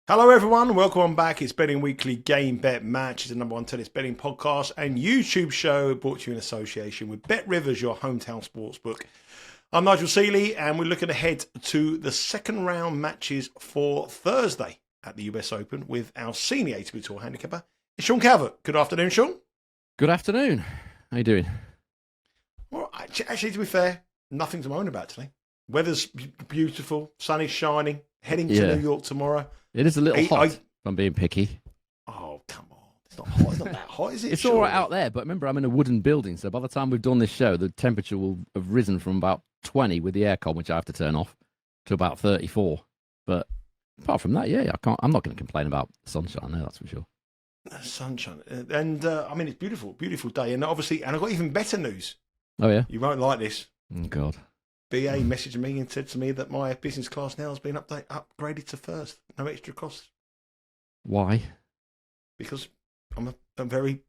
Hello everyone, welcome on back. It's Betting Weekly Game Bet Match. It's the number one tennis betting podcast and YouTube show brought to you in association with Bet Rivers, your hometown sportsbook. I'm Nigel Seeley and we're looking ahead to the second round matches for Thursday at the US Open with our senior ATP Tour handicapper, Sean Calvert. Good afternoon, Sean. Good afternoon. How you doing? Well, actually, to be fair, nothing to moan about today. Weather's beautiful, sun is shining, heading to New York tomorrow. It is a little hot, if I'm being picky. Oh, come on. It's not hot. It's not that hot, is it? It's all right out there, but remember, I'm in a wooden building, so by the time we've done this show, the temperature will have risen from about 20 with the aircon, which I have to turn off, to about 34. But apart from that, I'm not going to complain about sunshine there, that's for sure. Sunshine. And, I mean, it's beautiful, beautiful day. And obviously, I've got even better news. Oh, yeah? You won't like this. Oh, God. BA messaged me and said to me that my business class now has been upgraded to first. No extra cost. Why? Because I'm a very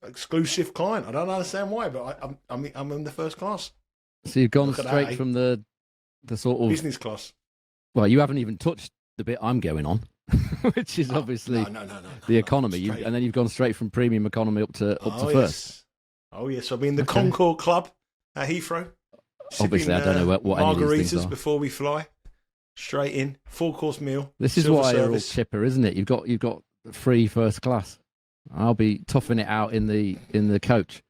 exclusive client. I don't understand why, but I'm in the first class. So you've gone straight from the sort of business class. Well, you haven't even touched the bit I'm going on, which is obviously the economy. And then you've gone straight from premium economy up to first. Yes. Oh yes, I'll be in the Concord Club at Heathrow. Obviously, I don't know what any of these things are. Margaritas before we fly. Straight in, 4-course meal. This is why you're all chipper, isn't it? You've got free first class. I'll be toughing it out in the coach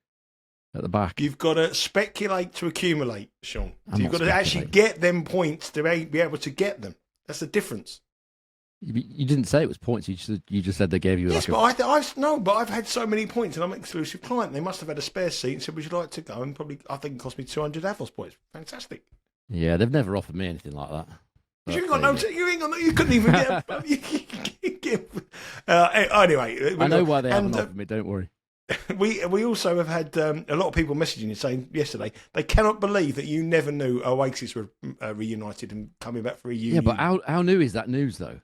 at the back. You've got to speculate to accumulate, Sean. So you've got to actually get them points to be able to get them. That's the difference. You didn't say it was points. You just said they gave you. Yes, but I've had so many points, and I'm an exclusive client. They must have had a spare seat and said, "Would you like to go?" And probably, I think it cost me 200 Avos points. Fantastic. Yeah, they've never offered me anything like that. You ain't got no. You couldn't even get. Anyway, I know why they haven't offered me. Don't worry. We also have had a lot of people messaging you saying yesterday they cannot believe that you never knew Oasis were reunited and coming back for a reunion. Yeah, but how new is that news though?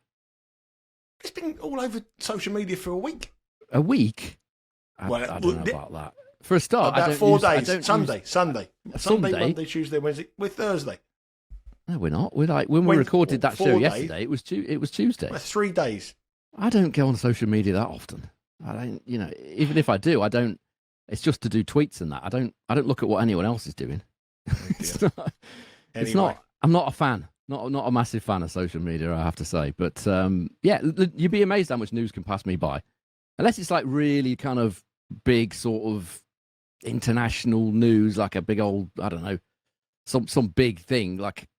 It's been all over social media for a week. A week? I don't know about that. For a start, about 4 days. Sunday, Monday, Tuesday, Wednesday. We're Thursday. No, we're not. We're like when we recorded that show yesterday. It was Tuesday. Well, 3 days. I don't go on social media that often. I don't. Even if I do, I don't. It's just to do tweets and that. I don't look at what anyone else is doing. It's not. I'm not a fan. Not a massive fan of social media, I have to say. But you'd be amazed how much news can pass me by, unless it's like really kind of big sort of international news, like a big old, I don't know, some big thing. Like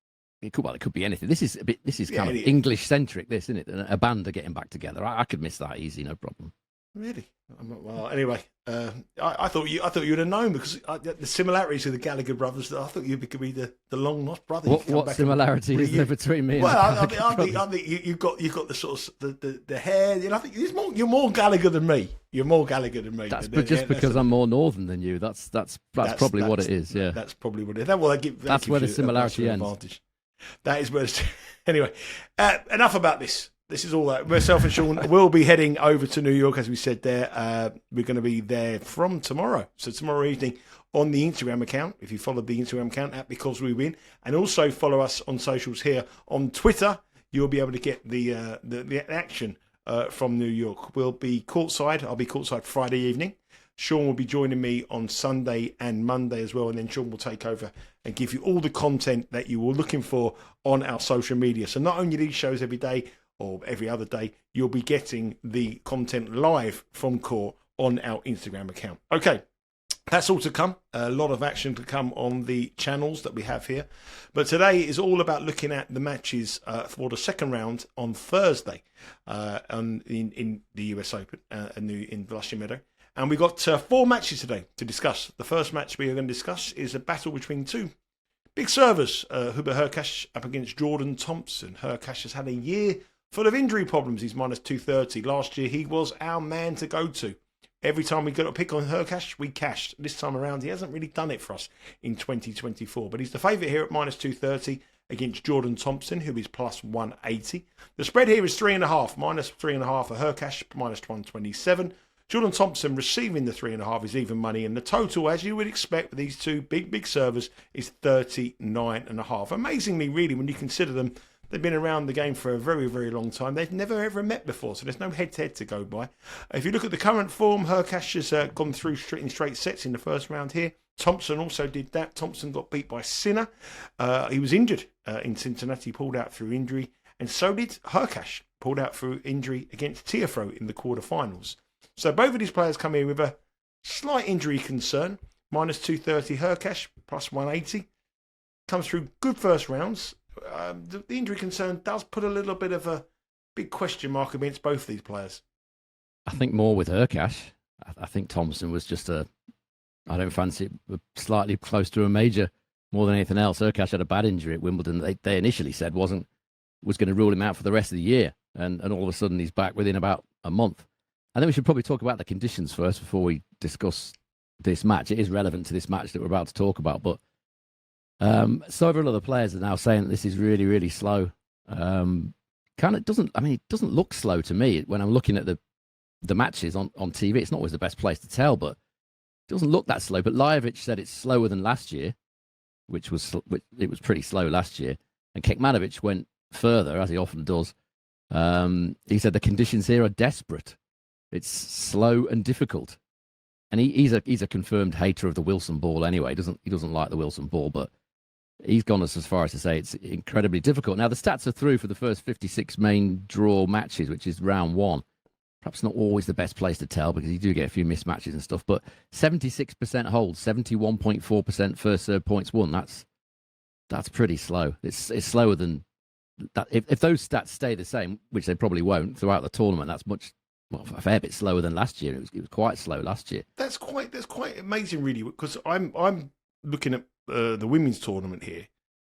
it could be anything. This is kind of English centric, this, isn't it? A band are getting back together. I could miss that easy, no problem. Really? Well, anyway, I thought you'd have known because the similarities of the Gallagher brothers. I thought you could be the long lost brother. What similarity is there between me? I think you've got the sort of the hair. I think you're more Gallagher than me. You're more Gallagher than me. That's because I'm more northern than you. That's probably what it is. Yeah, that's probably what it is. That's where the similarity ends. Advantage. That is where. Anyway, enough about this. This is all that. Myself and Sean will be heading over to New York, as we said there. We're going to be there from tomorrow. So tomorrow evening on the Instagram account, if you follow the Instagram account at Because We Win, and also follow us on socials here on Twitter, you'll be able to get the action from New York. We'll be courtside. I'll be courtside Friday evening. Sean will be joining me on Sunday and Monday as well, and then Sean will take over and give you all the content that you were looking for on our social media. So not only these shows every day, or every other day, you'll be getting the content live from court on our Instagram account. Okay, that's all to come. A lot of action to come on the channels that we have here. But today is all about looking at the matches for the second round on Thursday in the US Open in Blushing Meadow. And we've got 4 matches today to discuss. The first match we are going to discuss is a battle between 2 big servers. Hubert Hurkacz up against Jordan Thompson. Hurkacz has had a year full of injury problems. He's minus 230. Last year, he was our man to go to. Every time we got a pick on Hurkacz, we cashed. This time around, he hasn't really done it for us in 2024. But he's the favourite here at minus 230 against Jordan Thompson, who is plus 180. The spread here is 3.5. Minus 3.5 for Hurkacz, minus 127. Jordan Thompson receiving the 3.5 is even money. And the total, as you would expect with these two big servers, is 39.5. Amazingly, really, when you consider them, They've been around the game for a very, very long time. They've never ever met before, so there's no head-to-head to go by. If you look at the current form, Hurkacz has gone through straight sets in the first round here. Thompson also did that. Thompson got beat by Sinner. He was injured in Cincinnati, pulled out through injury, and so did Hurkacz, pulled out through injury against Tiafoe in the quarterfinals. So both of these players come in with a slight injury concern. Minus 230 Hurkacz, plus 180. Comes through good first rounds. The injury concern does put a little bit of a big question mark against both these players. I think more with Hurkacz. I think Thompson was just I don't fancy it, slightly close to a major more than anything else. Hurkacz had a bad injury at Wimbledon. They initially said was going to rule him out for the rest of the year. And all of a sudden he's back within about a month. I think we should probably talk about the conditions first before we discuss this match. It is relevant to this match that we're about to talk about, but several other players are now saying that this is really, really slow. It doesn't look slow to me when I'm looking at the matches on TV. It's not always the best place to tell, but it doesn't look that slow. But Lajovic said it's slower than last year, it was pretty slow last year. And Kekmanovic went further, as he often does. He said the conditions here are desperate. It's slow and difficult. And he's a confirmed hater of the Wilson ball anyway. He doesn't like the Wilson ball, but he's gone as far as to say it's incredibly difficult. Now, the stats are through for the first 56 main draw matches, which is round one. Perhaps not always the best place to tell because you do get a few mismatches and stuff, but 76% hold, 71.4% first serve points won. That's pretty slow. It's slower than that. If those stats stay the same, which they probably won't throughout the tournament, that's a fair bit slower than last year. It was quite slow last year. That's quite amazing, really, because I'm looking at the women's tournament here.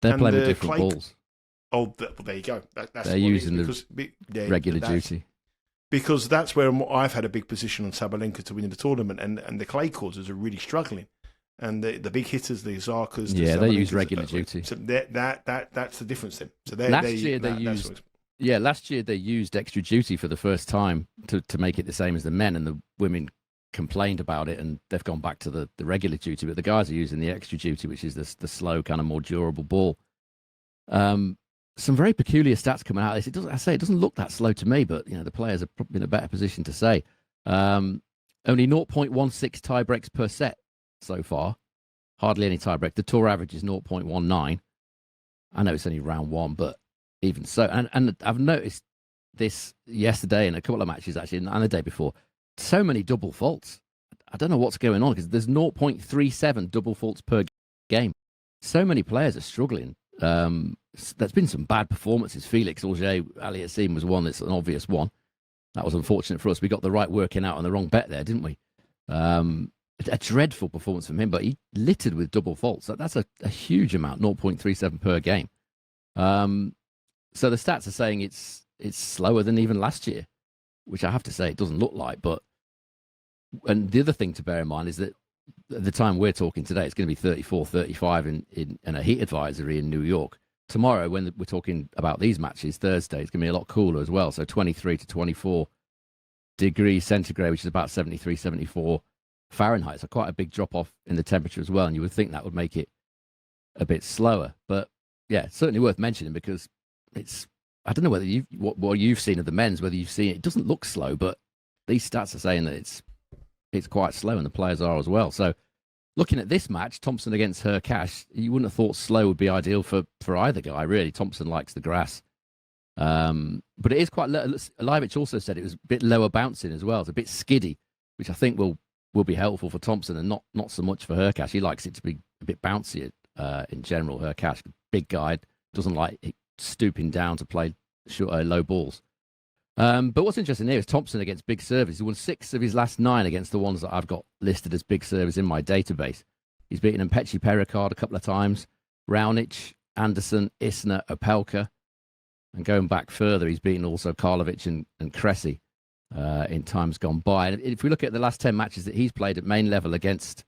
They're playing with different balls. Oh, there you go. They're using the regular duty. Because that's where I've had a big position on Sabalenka to win the tournament, and the clay courts are really struggling. And the big hitters, the Zarkas, they use regular duty. So that's the difference then. So last year they used extra duty for the first time to make it the same as the men, and the women complained about it, and they've gone back to the regular duty. But the guys are using the extra duty, which is the slow, kind of more durable ball. Some very peculiar stats coming out of this. It doesn't look that slow to me, but the players are probably in a better position to say. Only 0.16 tie breaks per set so far. Hardly any tie break. The tour average is 0.19. I know it's only round one, but even so, and I've noticed this yesterday in a couple of matches actually, and the day before. So many double faults. I don't know what's going on because there's 0.37 double faults per game. So many players are struggling. There's been some bad performances. Felix Auger-Aliassime was one that's an obvious one. That was unfortunate for us. We got the right working out on the wrong bet there, didn't we? A dreadful performance from him, but he littered with double faults. That's a huge amount, 0.37 per game. So the stats are saying it's slower than even last year, which I have to say it doesn't look like. And the other thing to bear in mind is that at the time we're talking today, it's going to be 34, 35 in a heat advisory in New York. Tomorrow, when we're talking about these matches, Thursday, it's going to be a lot cooler as well. So 23 to 24 degrees centigrade, which is about 73, 74 Fahrenheit. So quite a big drop off in the temperature as well. And you would think that would make it a bit slower. But yeah, it's certainly worth mentioning because I don't know whether what you've seen of the men's, whether you've seen it doesn't look slow, but these stats are saying that it's quite slow and the players are as well. So looking at this match, Thompson against Hurkacz, you wouldn't have thought slow would be ideal for either guy, really. Thompson likes the grass. But it is quite low. Lajovic also said it was a bit lower bouncing as well. It's a bit skiddy, which I think will be helpful for Thompson and not so much for Hurkacz. He likes it to be a bit bouncier in general. Hurkacz, big guy, doesn't like stooping down to play low balls. But what's interesting here is Thompson against big servers. He won 6 of his last 9 against the ones that I've got listed as big servers in my database. He's beaten Mpechi Pericard a couple of times, Raonic, Anderson, Isner, Opelka. And going back further, he's beaten also Karlovic and Cressy in times gone by. And if we look at the last 10 matches that he's played at main level against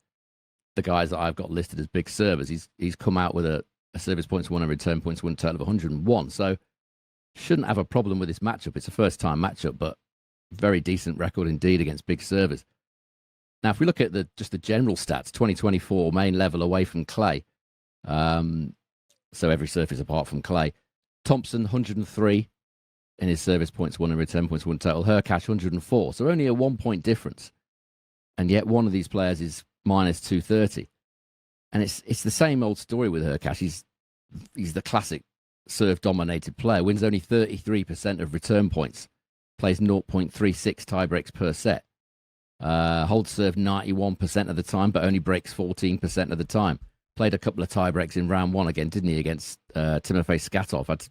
the guys that I've got listed as big servers, he's come out with a service points won and return points won total of 101. So shouldn't have a problem with this matchup. It's a first-time matchup, but very decent record indeed against big servers. Now, if we look at just the general stats, 2024 main level away from clay, so every surface apart from clay, Thompson 103 in his service points won and return points won total. Hurkacz 104. So only a 1 point difference. And yet one of these players is minus 230. And it's the same old story with Hurkacz. He's the classic serve-dominated player. Wins only 33% of return points. Plays 0.36 tie breaks per set. Holds serve 91% of the time, but only breaks 14% of the time. Played a couple of tie breaks in round one again, didn't he, against Timofey Skatov? Had to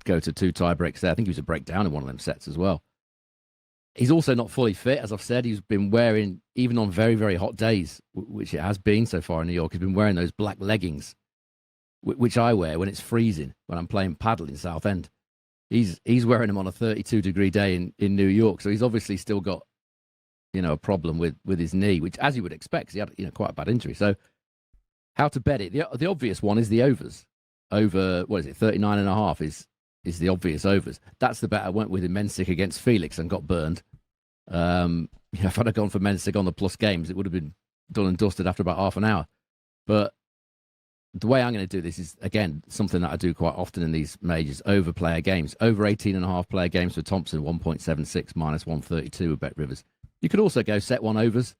go to 2 tie breaks there. I think he was a breakdown in one of them sets as well. He's also not fully fit, as I've said. He's been wearing, even on very, very hot days, which it has been so far in New York, he's been wearing those black leggings, which I wear when it's freezing, when I'm playing paddle in Southend. He's wearing them on a 32-degree day in New York, so he's obviously still got, a problem with his knee, which, as you would expect, 'cause he had, quite a bad injury. So how to bet it? The obvious one is the overs. Over, 39.5 is the obvious overs. That's the bet I went with in Mensik against Felix and got burned. If I'd have gone for Mensik on the plus games, it would have been done and dusted after about half an hour. But the way I'm going to do this is, again, something that I do quite often in these majors, over player games. Over 18.5 player games for Thompson, 1.76 minus 132 with Bet Rivers. You could also go set one overs.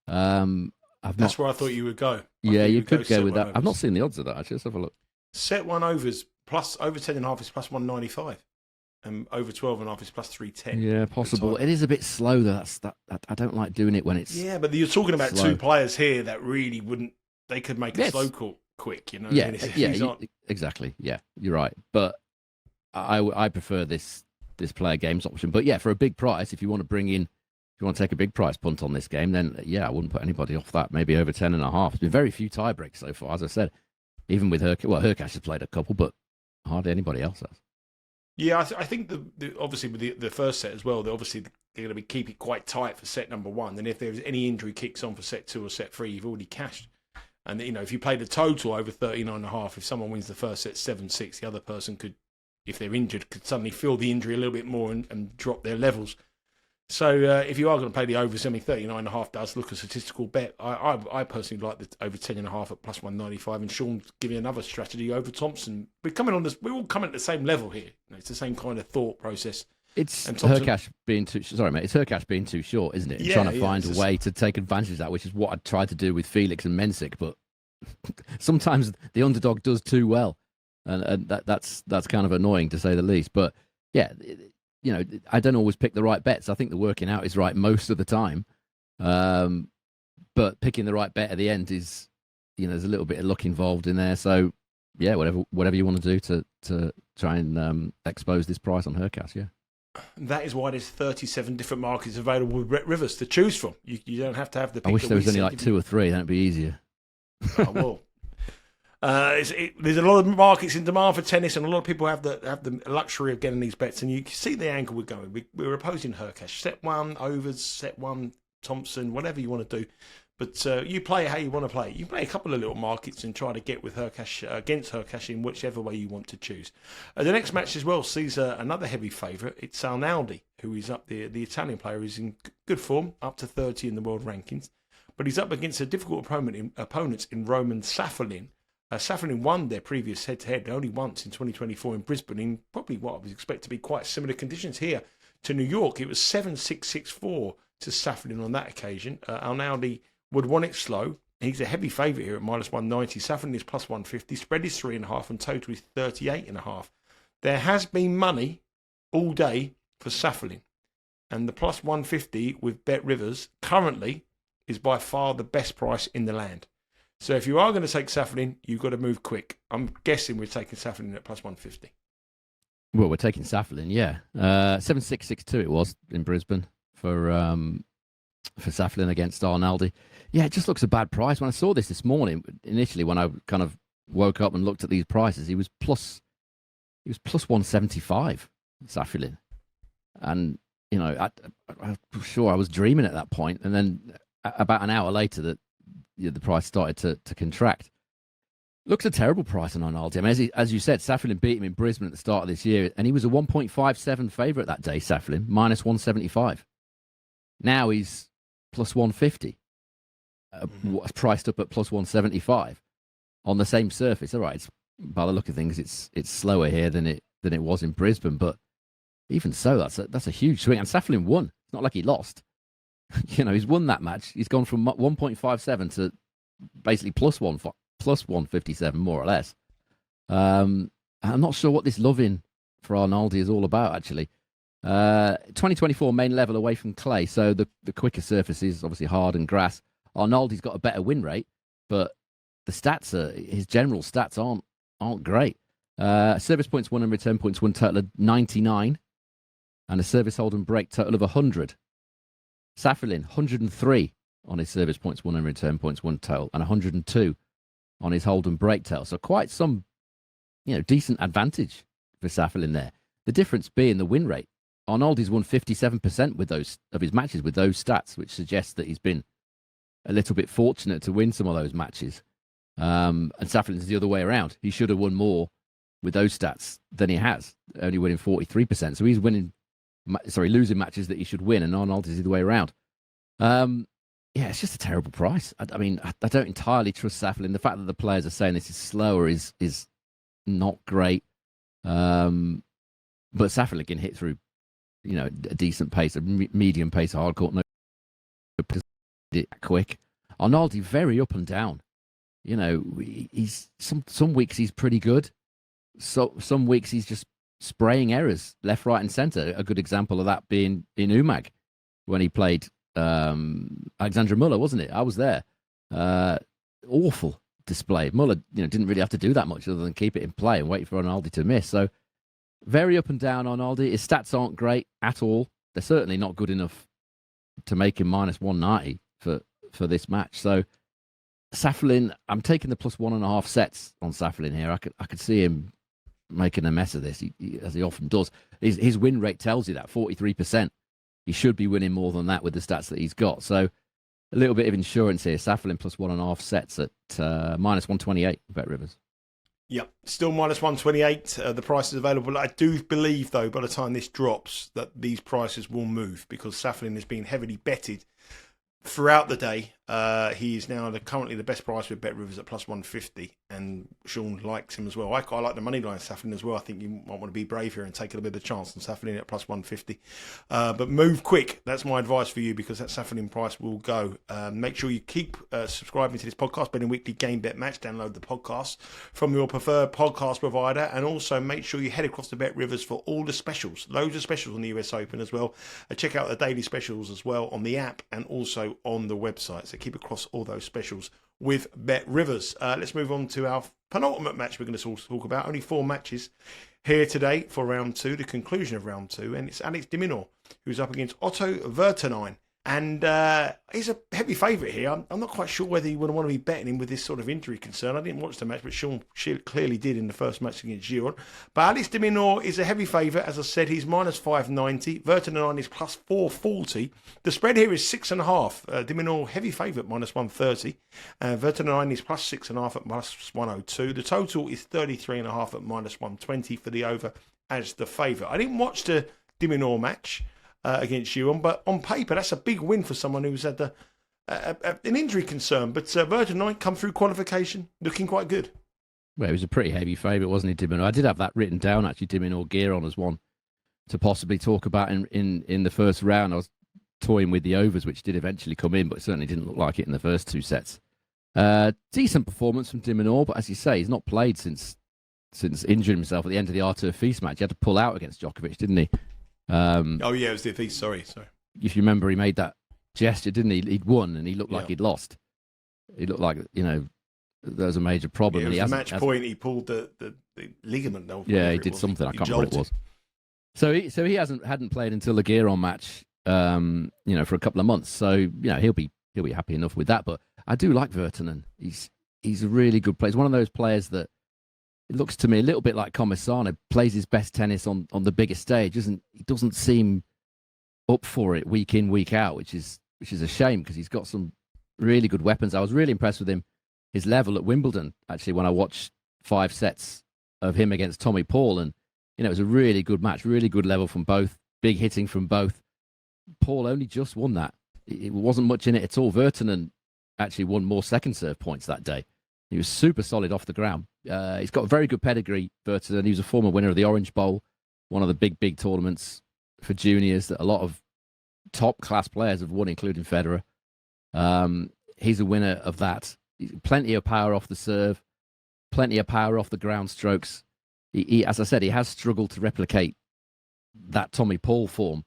That's where I thought you would go. You could go with that. I've not seen the odds of that, actually. Let's have a look. Set one overs plus over 10.5 is plus 195. And over 12.5 is plus 310. Yeah, possible. It is a bit slow, though. I don't like doing it when it's but you're talking about slow. Two players here that really wouldn't... They could make a slow call quick, Yeah, exactly. Yeah, you're right. But I prefer this player games option. But yeah, for a big price, if you want to take a big price punt on this game, then I wouldn't put anybody off that. Maybe over 10.5. There's been very few tie breaks so far, as I said. Even with Hurkacz has played a couple, but hardly anybody else has. Yeah, I think obviously with the first set as well, they're going to keep it quite tight for set number one. And if there's any injury kicks on for set 2 or set 3, you've already cashed. And if you play the total over 39.5, if someone wins the first set 7-6, the other person could, if they're injured, could suddenly feel the injury a little bit more and drop their levels. So if you are going to play the over, 39.5 does look a statistical bet. I personally like the over 10.5 at plus 195, and Sean's giving another strategy over Thompson. We're all coming at the same level here. It's the same kind of thought process. It's Hurkacz being too. Sorry, mate. It's Hurkacz being too short, isn't it? And trying to find a way to take advantage of that, which is what I tried to do with Felix and Mensik. But sometimes the underdog does too well, and that's kind of annoying to say the least. But yeah. I don't always pick the right bets. I think the working out is right most of the time. But picking the right bet at the end is, there's a little bit of luck involved in there. So, yeah, whatever you want to do to try and expose this price on Hurkacz, yeah. That is why there's 37 different markets available with Bet Rivers to choose from. You don't have to have the pick. I wish there was only like 2 or 3. That'd be easier. Well. There's a lot of markets in demand for tennis, and a lot of people have the luxury of getting these bets. And you can see the angle we're going. We're opposing Hurkacz. Set 1 overs, set 1 Thompson, whatever you want to do. But you play how you want to play. You play a couple of little markets and try to get with Hurkacz against Hurkacz in whichever way you want to choose. The next match as well sees another heavy favourite. It's Arnaldi, who is up there. The Italian player is in good form, up to 30 in the world rankings. But he's up against a difficult opponents in Roman Safiullin. Safiullin won their previous head-to-head only once in 2024 in Brisbane in probably what I would expect to be quite similar conditions here to New York. It was 7-6-6-4 to Safiullin on that occasion. Arnaldi would want it slow. He's a heavy favourite here at minus 190. Safiullin is plus 150. Spread is 3.5 and total is 38.5. There has been money all day for Safiullin. And the plus 150 with Bet Rivers currently is by far the best price in the land. So if you are going to take Safiullin, you've got to move quick. I'm guessing we're taking Safiullin at plus 150. Well, we're taking Safiullin, yeah. 7-6-6-2 it was in Brisbane for Safiullin against Arnaldi. Yeah, it just looks a bad price. When I saw this morning, initially when I kind of woke up and looked at these prices, he was plus 175, Safiullin. And, I'm sure I was dreaming at that point. And then about an hour later, the price started to contract. Looks a terrible price on Arnaldi. I mean, as you said, Safiullin beat him in Brisbane at the start of this year, and he was a 1.57 favourite that day, Safiullin, minus 175. Now he's plus 150, priced up at plus 175 on the same surface. All right, by the look of things, it's slower here than it than it was in Brisbane. But even so, that's a huge swing. And Safiullin won. It's not like he lost. He's won that match. He's gone from 1.57 to basically plus 157, more or less. I'm not sure what this loving for Arnaldi is all about, actually. 2024 main level away from clay, so the quicker surfaces, obviously hard and grass. Arnaldi's got a better win rate, but the stats his general stats aren't great. Service points won and return points won total of 99, and a service hold and break total of 100. Safiullin 103 on his service points won and return points won total, and 102 on his hold and break total. So quite some, decent advantage for Safiullin there. The difference being the win rate. Arnaldi's won 57% with those of his matches with those stats, which suggests that he's been a little bit fortunate to win some of those matches. And Safiullin's the other way around. He should have won more with those stats than he has, only winning 43%. So he's losing matches that he should win, and Arnaldi's the other way around. It's just a terrible price. I don't entirely trust Safiullin. The fact that the players are saying this is slower is not great. But Safiullin can hit through, a decent pace, a medium pace, a hard court, no quick. Arnaldi very up and down. He's some weeks he's pretty good. So some weeks he's just spraying errors left, right, and centre. A good example of that being in Umag when he played Alexandra Muller, wasn't it? I was there. Awful display. Muller, didn't really have to do that much other than keep it in play and wait for Arnaldi to miss. So very up and down Arnaldi. His stats aren't great at all. They're certainly not good enough to make him minus 190 for this match. So Safiullin, I'm taking the plus 1.5 sets on Safiullin here. I could see him making a mess of this, as he often does. His win rate tells you that, 43%. He should be winning more than that with the stats that he's got. So a little bit of insurance here. Safiullin plus 1.5 sets at minus 128, Bet Rivers. Yep, still minus 128. The price is available. I do believe, though, by the time this drops, that these prices will move because Safiullin has been heavily betted throughout the day. He is now currently the best price with Bet Rivers at plus 150, and Sean likes him as well. I like the money line Safiullin as well. I think you might want to be brave here and take a little bit of a chance on Safiullin at plus 150. But move quick. That's my advice for you because that Safiullin price will go. Make sure you keep subscribing to this podcast, Betting Weekly Game Bet Match. Download the podcast from your preferred podcast provider, and also make sure you head across to Bet Rivers for all the specials. Loads of specials on the US Open as well. Check out the daily specials as well on the app and also on the website. So keep across all those specials with Bet Rivers. Let's move on to our penultimate match we're going to talk about. Only 4 matches here today for round 2, the conclusion of round 2, and it's Alex de Minaur who's up against Otto Virtanen. And he's a heavy favourite here. I'm not quite sure whether you would want to be betting him with this sort of injury concern. I didn't watch the match, but Sean clearly did in the first match against Giron. But Alex de Minaur is a heavy favourite. As I said, he's minus 590. Virtanen is plus 440. The spread here is 6.5. De Minaur, heavy favourite, minus 130. Virtanen is plus 6.5 at minus 102. The total is 33.5 at minus 120 for the over as the favourite. I didn't watch the de Minaur match against Giron, but on paper that's a big win for someone who's had an injury concern. But Virtanen come through qualification looking quite good. Well, he was a pretty heavy favourite, wasn't he, de Minaur? I did have that written down, actually, de Minaur Giron as one to possibly talk about in the first round. I was toying with the overs, which did eventually come in, but it certainly didn't look like it in the first 2 sets. Decent performance from de Minaur, but as you say, he's not played since injuring himself at the end of the Artur Feast match. He had to pull out against Djokovic, didn't he? It was the Feast. Sorry. If you remember, he made that gesture, didn't he? He'd won, and he looked like he'd lost. He looked like there was a major problem. Yeah, it was the match point. He pulled the ligament. Yeah, he did something. I can't remember what it was. So he hadn't played until the Giron match. For a couple of months. So he'll be happy enough with that. But I do like Virtanen. He's a really good player. He's one of those players that it looks to me a little bit like Comisano, plays his best tennis on the biggest stage. He doesn't seem up for it week in, week out, which is a shame because he's got some really good weapons. I was really impressed with him, his level at Wimbledon, actually, when I watched 5 sets of him against Tommy Paul. And, it was a really good match, really good level from both, big hitting from both. Paul only just won that. It wasn't much in it at all. Virtanen actually won more second serve points that day. He was super solid off the ground. He's got a very good pedigree, Virtanen. He was a former winner of the Orange Bowl, one of the big tournaments for juniors that a lot of top-class players have won, including Federer. He's a winner of that. Plenty of power off the serve, plenty of power off the ground strokes. He, as I said, he has struggled to replicate that Tommy Paul form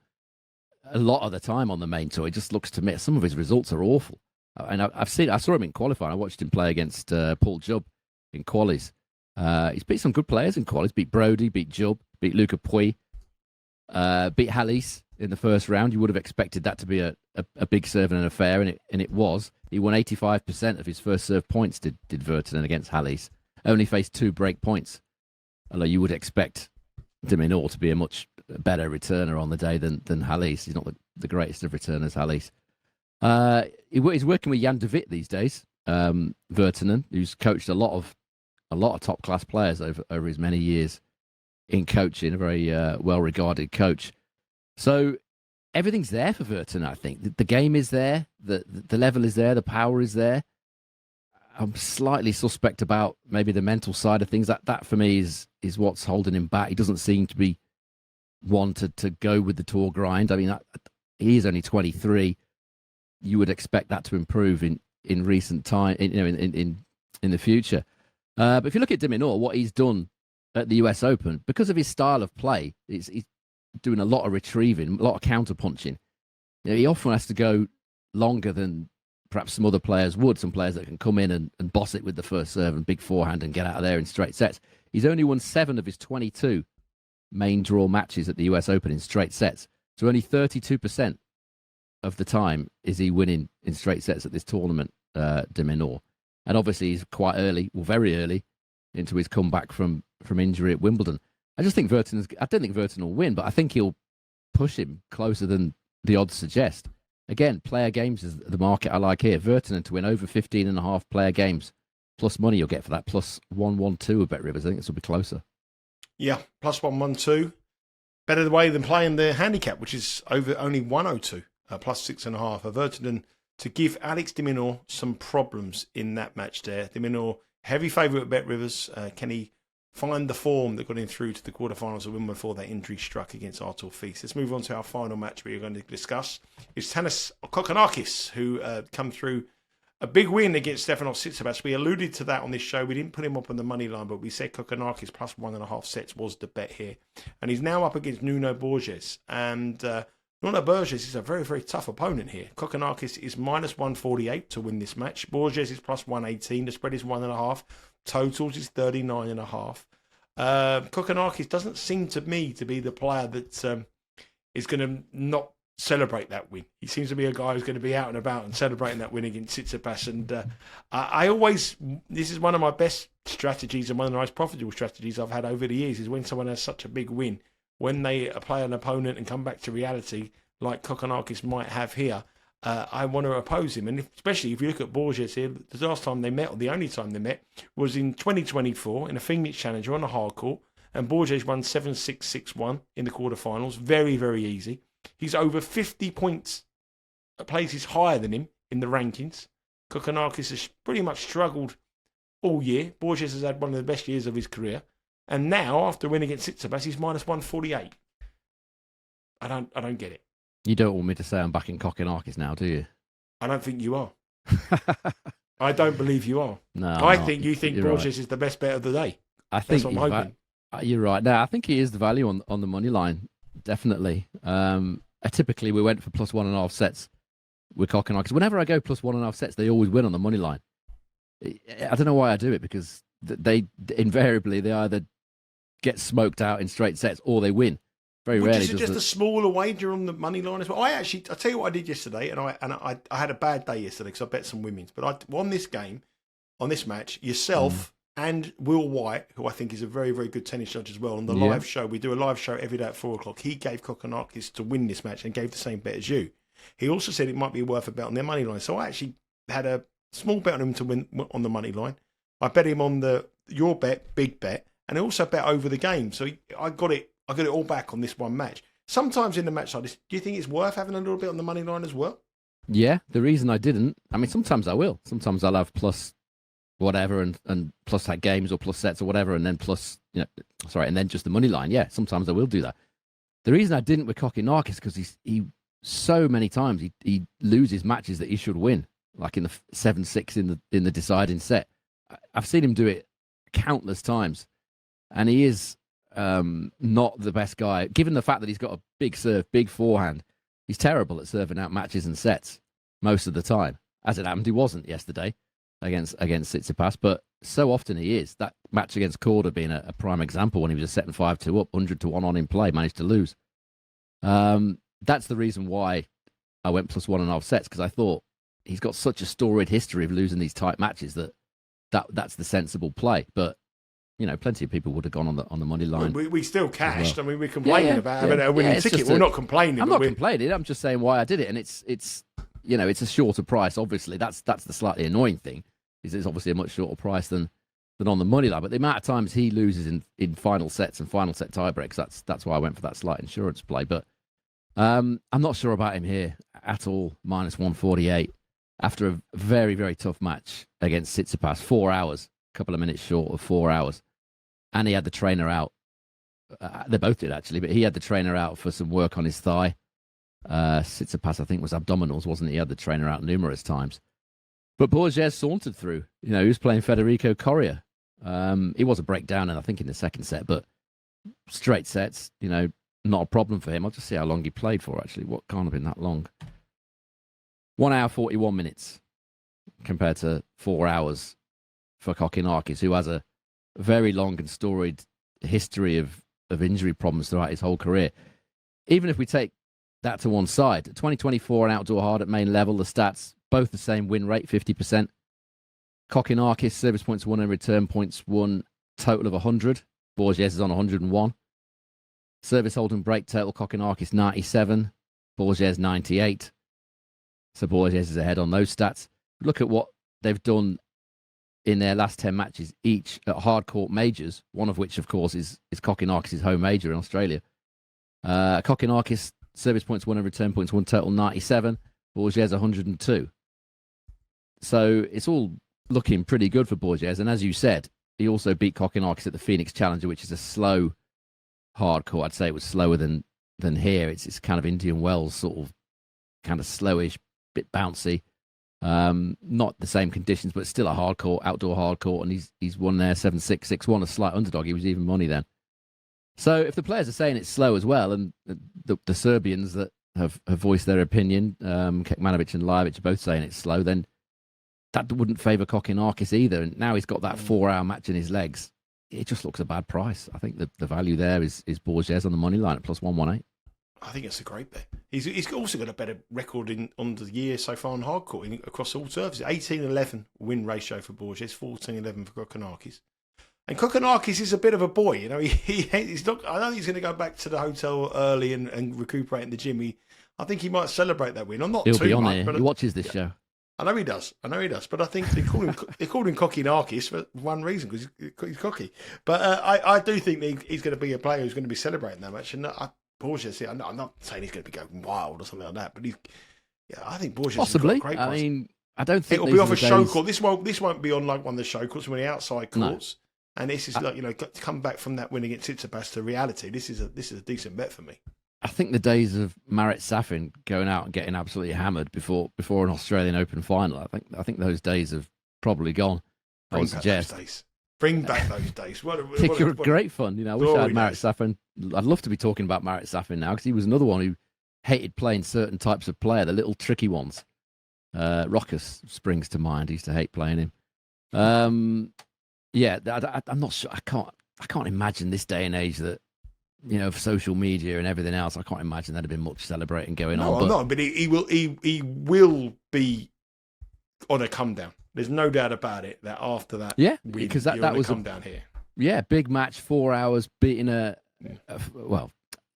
a lot of the time on the main tour. It just looks to me, some of his results are awful. And I saw him in qualifying. I watched him play against Paul Jubb in qualies. He's beat some good players in qualies. Beat Brody, beat Jubb, beat Luca Puy, beat Halys in the first round. You would have expected that to be a big serve and an affair, and it was. He won 85% of his first serve points, did Virtanen against Halys. Only faced 2 break points. Although you would expect de Minaur to be a much better returner on the day than Halys. He's not the greatest of returners, Halys. He's working with Jan de Witt these days, Virtanen, who's coached a lot of top class players over his many years in coaching. A very well regarded coach. So everything's there for Virtanen. I think the game is there, the level is there, the power is there. I'm slightly suspect about maybe the mental side of things. That for me is what's holding him back. He doesn't seem to be one to go with the tour grind. I mean, he is only 23. You would expect that to improve in recent time, in the future. But if you look at de Minaur, what he's done at the US Open, because of his style of play, he's doing a lot of retrieving, a lot of counter punching. He often has to go longer than perhaps some other players would. Some players that can come in and boss it with the first serve and big forehand and get out of there in straight sets. He's only won 7 of his 22 main draw matches at the US Open in straight sets. So only 32% of the time is he winning in straight sets at this tournament, de Minaur. And obviously he's quite early, or very early, into his comeback from injury at Wimbledon. I don't think Virtanen will win, but I think he'll push him closer than the odds suggest. Again, player games is the market I like here. Virtanen to win over 15.5 player games, plus money you'll get for that, plus 112 at Bet Rivers. I think this will be closer. Yeah, plus 112. Better the way than playing the handicap, which is over only 102, plus 6.5. Virtanen to give Alex de Minaur some problems in that match there. De Minaur, heavy favourite at Bet Rivers. Can he find the form that got him through to the quarterfinals of Wimbledon before that injury struck against Artur Fils? Let's move on to our final match we are going to discuss. It's Thanasi Kokkinakis, who come through a big win against Stefanos Tsitsipas. We alluded to that on this show. We didn't put him up on the money line, but we said Kokkinakis plus 1.5 sets was the bet here. And he's now up against Nuno Borges. And Nuno Borges is a very, very tough opponent here. Kokkinakis is minus 148 to win this match. Borges is plus 118. The spread is 1.5. Totals is 39.5. Kokkinakis doesn't seem to me to be the player that is going to not celebrate that win. He seems to be a guy who's going to be out and about and celebrating that win against Tsitsipas. And this is one of my best strategies and one of the most profitable strategies I've had over the years, is when someone has such a big win, when they play an opponent and come back to reality like Kokkinakis might have here, I want to oppose him. And especially if you look at Borges here, the last time they met, or the only time they met, was in 2024 in a Phoenix Challenger on a hard court, and Borges won 7-6, 6-1 in the quarterfinals. Very, very easy. He's over 50 points, places higher than him in the rankings. Kokkinakis has pretty much struggled all year. Borges has had one of the best years of his career. And now, after winning against Tsitsipas, he's minus 148. I don't get it. You don't want me to say I'm backing Kokkinakis now, do you? I don't think you are. I don't believe you are. No, I think you think Borges is the best bet of the day. I think that's what I'm hoping. You're right. No, I think he is the value on the money line, definitely. Typically, we went for plus 1.5 sets with Kokkinakis. Whenever I go plus 1.5 sets, they always win on the money line. I don't know why I do it, because they invariably they either get smoked out in straight sets or they win. Very rarely. Would you suggest a smaller wager on the money line as well? I tell you what I did yesterday, and I had a bad day yesterday because I bet some women's. But I won this game, on this match, yourself and Will White, who I think is a very, very good tennis judge as well, on the live show. We do a live show every day at 4:00. He gave Kokkinakis to win this match and gave the same bet as you. He also said it might be worth a bet on their money line. So I actually had a small bet on him to win on the money line. I bet him on your bet, big bet, and I also bet over the game. So I got it all back on this one match. Sometimes in the match like this, do you think it's worth having a little bit on the money line as well? Yeah, the reason I didn't, I mean, sometimes I will. Sometimes I'll have plus whatever, and plus that games or plus sets or whatever, and then plus, and then just the money line. Yeah, sometimes I will do that. The reason I didn't with Kokkinakis because he so many times he loses matches that he should win, like in the 7-6 in the deciding set. I've seen him do it countless times, and he is not the best guy. Given the fact that he's got a big serve, big forehand, he's terrible at serving out matches and sets most of the time. As it happened, he wasn't yesterday against Tsitsipas, but so often he is. That match against Korda being a prime example when he was a setting 5-2 up, 100-1 on in play, managed to lose. That's the reason why I went plus 1.5 sets, because I thought he's got such a storied history of losing these tight matches that's the sensible play. But plenty of people would have gone on the money line. We still cashed. Well. I mean, we're complaining about having a winning ticket. We're not complaining. I'm not complaining. I'm just saying why I did it, and it's it's a shorter price. Obviously, that's the slightly annoying thing. Is it's obviously a much shorter price than on the money line. But the amount of times he loses in final sets and final set tiebreaks, that's why I went for that slight insurance play. But I'm not sure about him here at all. Minus 148 after a very, very tough match against Tsitsipas. 4 hours, a couple of minutes short of 4 hours. And he had the trainer out. They both did, actually, but he had the trainer out for some work on his thigh. Tsitsipas, I think, was abdominals, wasn't he? He had the trainer out numerous times. But Borges sauntered through. He was playing Federico Coria. He was a breakdown, I think, in the second set, but straight sets, not a problem for him. I'll just see how long he played for, actually. What can't have been that long? 1 hour, 41 minutes compared to 4 hours for Kokkinakis, who has a very long and storied history of injury problems throughout his whole career. Even if we take that to one side, 2024 and outdoor hard at main level, the stats, both the same win rate, 50%. Kokkinakis, service points won and return points won, total of 100. Borges is on 101. Service holding break total, Kokkinakis 97, Borges 98. So Borges is ahead on those stats. Look at what they've done in their last 10 matches, each at hard court majors, one of which, of course, is Kokkinakis' home major in Australia. Kokkinakis, service points won and return points won, total 97, Borges 102. So it's all looking pretty good for Borges. And as you said, he also beat Kokkinakis at the Phoenix Challenger, which is a slow hard court. I'd say it was slower than here. It's kind of Indian Wells, sort of kind of slowish, bit bouncy. Not the same conditions, but still a hard court, outdoor hard court, and he's won there 7-6, 6-1, a slight underdog. He was even money then. So if the players are saying it's slow as well, and the Serbians that have voiced their opinion, Kekmanovic and Lajovic are both saying it's slow, then that wouldn't favour Kokkinakis either. And now he's got that 4 hour match in his legs. It just looks a bad price. I think the value there is Borges on the money line at plus 118. I think it's a great bet. He's also got a better record on the year so far on hard court across all surfaces. 18-11 win ratio for Borges, 14-11 for Kokkinakis. And Kokkinakis is a bit of a boy, he's not. I don't think he's going to go back to the hotel early and recuperate in the gym. I think he might celebrate that win. He'll be on there. He watches this show. I know he does. But I think they called him Kokkinakis for one reason, because he's cocky. But I do think he's going to be a player who's going to be celebrating that much. And Borges, I'm not saying he's going to be going wild or something like that, but I think Borges possibly. Has got a great price. I mean, I don't think it'll be off a show court. This won't be on like one of the show courts, when the outside courts. No. And this is to come back from that win against Tsitsipas to reality. This is a decent bet for me. I think the days of Marat Safin going out and getting absolutely hammered before an Australian Open final, I think those days have probably gone. I would suggest. Bring back those days. What great fun. I wish I had Marat Safin. I'd love to be talking about Marat Safin now, because he was another one who hated playing certain types of player, the little tricky ones. Rockus springs to mind. He used to hate playing him. Yeah, I'm not sure. I can't imagine this day and age that, for social media and everything else. I can't imagine there'd have been much celebrating going on. No, but he will be on a come down. There's no doubt about it that after that, because that was come down here. Yeah, big match, 4 hours, beating well,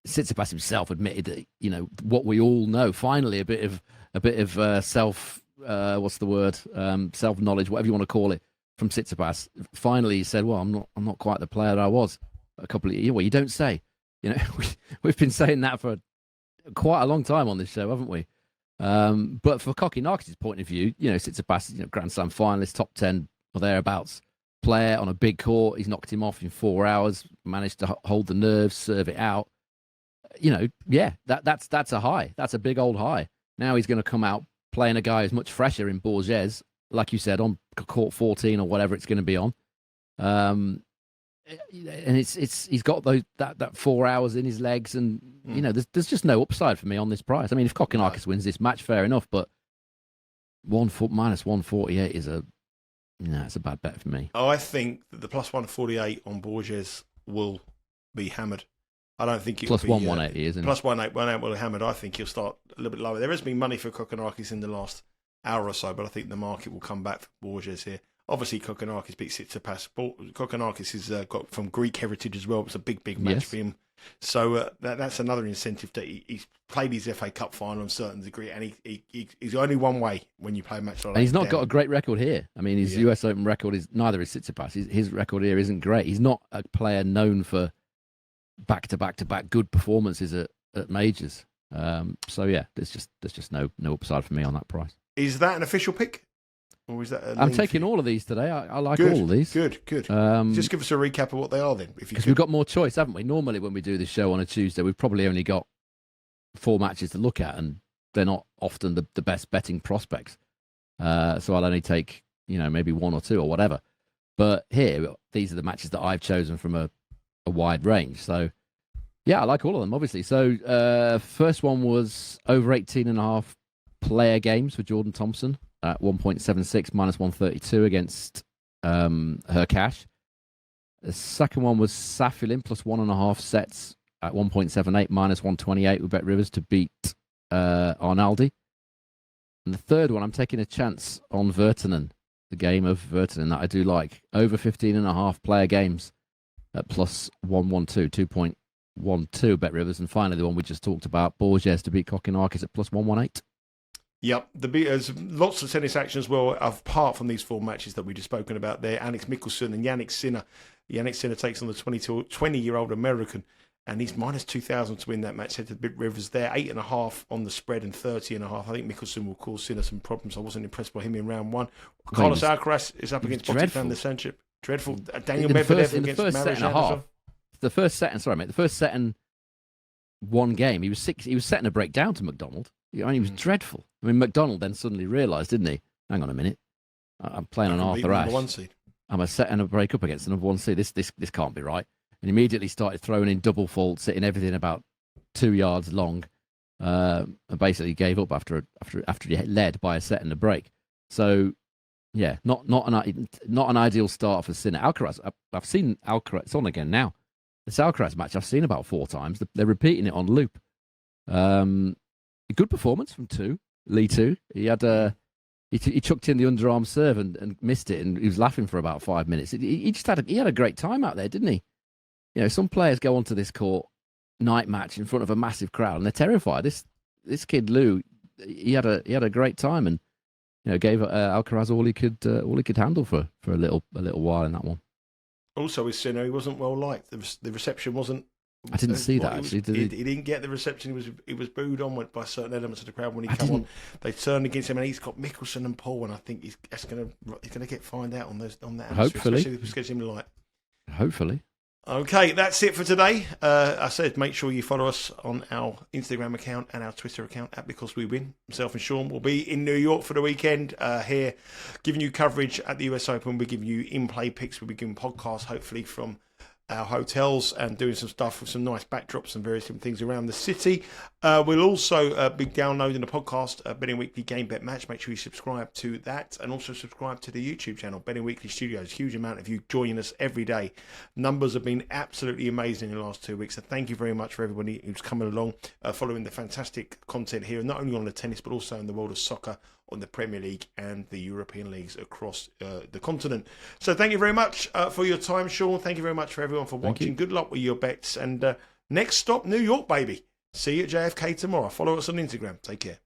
Tsitsipas himself admitted that what we all know. Finally, a bit of self what's the word, self knowledge, whatever you want to call it, from Tsitsipas. Finally, he said, "Well, I'm not quite the player I was a couple of years." Well, you don't say. We've been saying that for quite a long time on this show, haven't we? But for Kokkinakis' point of view, Tsitsipas, Grand Slam finalist, top 10 or thereabouts player on a big court. He's knocked him off in 4 hours, managed to hold the nerves, serve it out. That's a high. That's a big old high. Now he's going to come out playing a guy who's much fresher in Borges, like you said, on court 14 or whatever it's going to be on. And he's got that 4 hours in his legs, and there's just no upside for me on this price. I mean, if Kokkinakis wins this match, fair enough, but minus 148 is it's a bad bet for me. I think that the plus 148 on Borges will be hammered. I don't think it plus will be 180, isn't it? Plus 180 will be hammered. I think he'll start a little bit lower. There has been money for Kokkinakis in the last hour or so, but I think the market will come back for Borges here. Obviously, Kokkinakis beat Tsitsipas. Kokkinakis has got from Greek heritage as well. It was a big match for him. So that's another incentive that he's played his FA Cup final on a certain degree, and he's only one way when you play a match like that. And he's not got a great record here. I mean, his US Open record is neither is Tsitsipas. His record here isn't great. He's not a player known for back-to-back good performances at majors. There's just no upside for me on that price. Is that an official pick? Or is that I'm taking all of these today. I like all of these. Good. Just give us a recap of what they are then. Because we've got more choice, haven't we? Normally when we do this show on a Tuesday, we've probably only got 4 matches to look at, and they're not often the best betting prospects. So I'll only take, maybe 1 or 2 or whatever. But here, these are the matches that I've chosen from a wide range. So, yeah, I like all of them, obviously. So first one was over 18.5 player games for Jordan Thompson at 1.76 minus 132 against Hurkacz. The second one was Safiullin plus 1.5 sets at 1.78 minus 128 with Bet Rivers to beat Arnaldi. And the third one, I'm taking a chance on Virtanen, the game of Virtanen that I do like. Over 15.5 player games at plus 112, 2.12 Bet Rivers. And finally, the one we just talked about, Borges to beat Kokkinakis at plus 118. Yep, there's lots of tennis action as well, apart from these 4 matches that we've just spoken about there. Alex Michelsen and Yannick Sinner. Yannick Sinner takes on the 20-year-old American, and he's minus 2,000 to win that match. Head to Bet Rivers there, 8.5 on the spread and 30.5. I think Michelsen will cause Sinner some problems. I wasn't impressed by him in round 1. Carlos Alcaraz is up against Botic van der Sanchip. Dreadful. Daniel Medvedev against Matteo. The first set and one game, he was setting a break down to McDonald. He was dreadful. I mean, McDonald then suddenly realised, didn't he? Hang on a minute. I'm playing on Arthur Ashe. I'm setting a break up against the number 1 seed. This can't be right. And immediately started throwing in double faults, hitting everything about 2 yards long. And basically gave up after he led by a set and a break. So, yeah, not an ideal start for Sinner. Alcaraz, I've seen Alcaraz. It's on again now. This Alcaraz match I've seen about 4 times. They're repeating it on loop. A good performance from Lee 2. He had he chucked in the underarm serve and missed it, and he was laughing for about 5 minutes. He just had a great time out there, didn't he? Some players go onto this court night match in front of a massive crowd and they're terrified. This kid Lou, he had a great time, and gave Alcaraz all he could handle for a little while in that one. Also, with Sinner, he wasn't well liked. The reception wasn't. I didn't see that actually. He didn't get the reception. He was booed on by certain elements of the crowd when he came on. They turned against him, and he's got Michelsen and Paul, and I think he's going to get fined out on that. Hopefully, especially with him light. Hopefully. Okay, that's it for today. I said make sure you follow us on our Instagram account and our Twitter account at Because We Win. Myself and Sean will be in New York for the weekend here, giving you coverage at the US Open. We're giving you in-play picks. We'll be giving podcasts, hopefully, from our hotels and doing some stuff with some nice backdrops and various different things around the city. We'll also be downloading the podcast, Betting Weekly Game Bet Match. Make sure you subscribe to that, and also subscribe to the YouTube channel, Betting Weekly Studios. Huge amount of you joining us every day. Numbers have been absolutely amazing in the last 2 weeks, so thank you very much for everybody who's coming along, following the fantastic content here, not only on the tennis, but also in the world of soccer, on the Premier League and the European leagues across the continent. So thank you very much for your time, Sean. Thank you very much for everyone for watching. Good luck with your bets. And next stop, New York, baby. See you at JFK tomorrow. Follow us on Instagram. Take care.